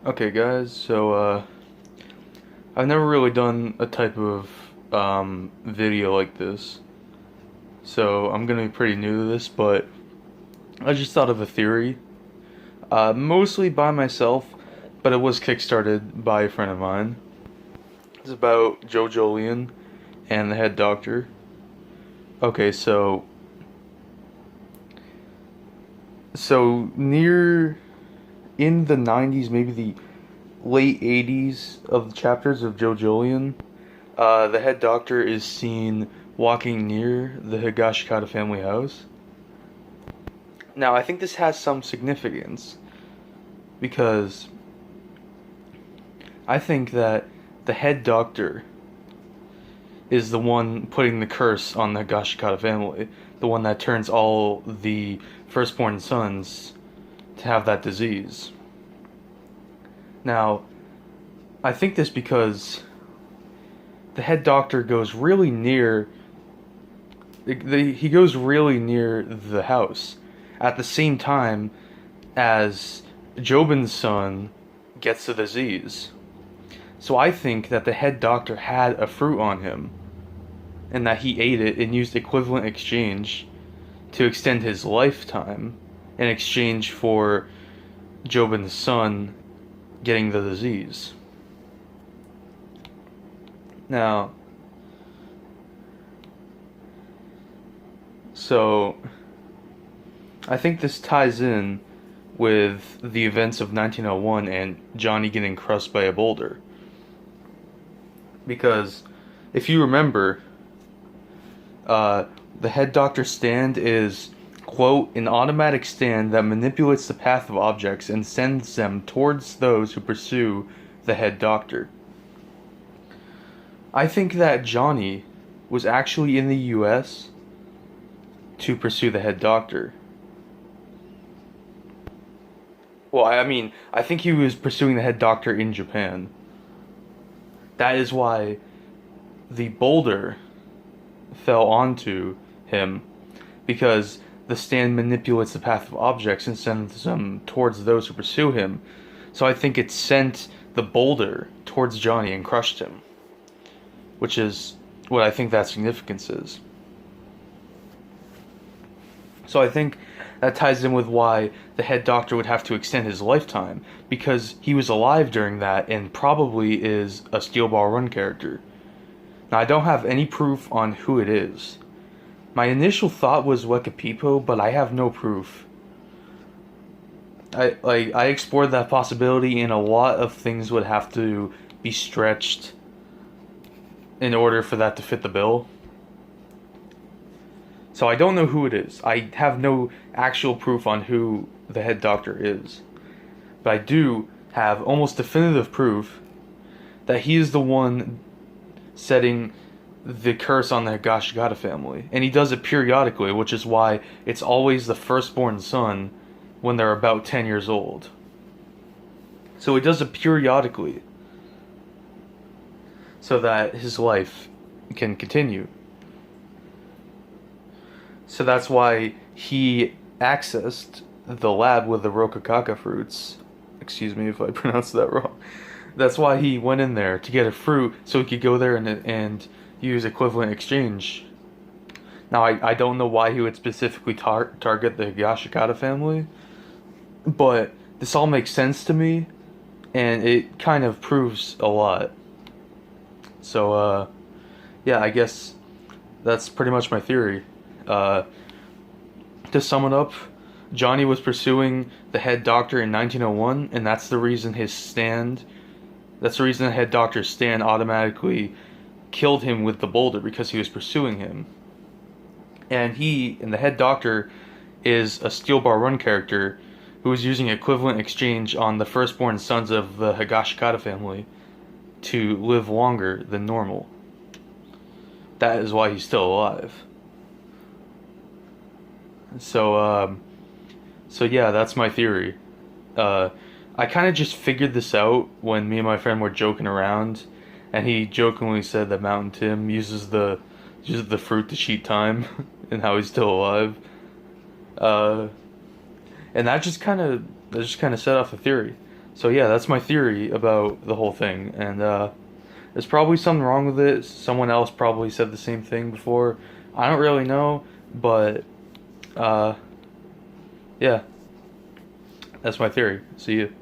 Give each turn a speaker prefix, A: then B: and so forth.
A: Okay, guys, I've never really done a type of video like this, so I'm gonna be pretty new to this, but I just thought of a theory, mostly by myself, but it was kickstarted by a friend of mine. It's about JoJo and the head doctor. Okay, so near in the 90s, maybe the late 80s of the chapters of JoJo, the head doctor is seen walking near the Higashikata family house. Now, I think this has some significance because I think that the head doctor is the one putting the curse on the Higashikata family, the one that turns all the firstborn sons to have that disease. Now, I think this because the head doctor goes really near. He goes really near the house at the same time as Jobin's son gets the disease. So I think that the head doctor had a fruit on him, and that he ate it and used equivalent exchange to extend his lifetime in exchange for Jobin's son getting the disease. Now, so I think this ties in with the events of 1901 and Johnny getting crushed by a boulder. Because if you remember, the head doctor's stand is, quote, an automatic stand that manipulates the path of objects and sends them towards those who pursue the head doctor. I think that Johnny was actually in the US to pursue the head doctor. Well, I think he was pursuing the head doctor in Japan. That is why the boulder fell onto him, because the stand manipulates the path of objects and sends them towards those who pursue him. So I think it sent the boulder towards Johnny and crushed him, which is what I think that significance is. So I think that ties in with why the head doctor would have to extend his lifetime, because he was alive during that and probably is a Steel Ball Run character. Now, I don't have any proof on who it is. My initial thought was Akefu, but I have no proof. I explored that possibility, and a lot of things would have to be stretched in order for that to fit the bill. So I don't know who it is. I have no actual proof on who the head doctor is. But I do have almost definitive proof that he is the one setting the curse on the Higashikata family. And he does it periodically, which is why it's always the firstborn son when they're about 10 years old. So he does it periodically so that his life can continue. So that's why he accessed the lab with the Rokakaka fruits. Excuse me if I pronounced that wrong. That's why he went in there, to get a fruit so he could go there and use equivalent exchange. Now, I don't know why he would specifically target the Higashikata family, but this all makes sense to me, and it kind of proves a lot. So, yeah, I guess that's pretty much my theory. To sum it up, Johnny was pursuing the head doctor in 1901, and that's the reason the head doctor's stand automatically killed him with the boulder, because he was pursuing him. And the head doctor is a Steel Ball Run character who is using equivalent exchange on the firstborn sons of the Higashikata family to live longer than normal. That is why he's still alive. So yeah, that's my theory. I kind of just figured this out when me and my friend were joking around, and he jokingly said that Mountain Tim uses the fruit to cheat time, and how he's still alive. And that just kind of set off a theory. So yeah, that's my theory about the whole thing, and there's probably something wrong with it. Someone else probably said the same thing before. I don't really know, but uh, yeah, that's my theory. See you.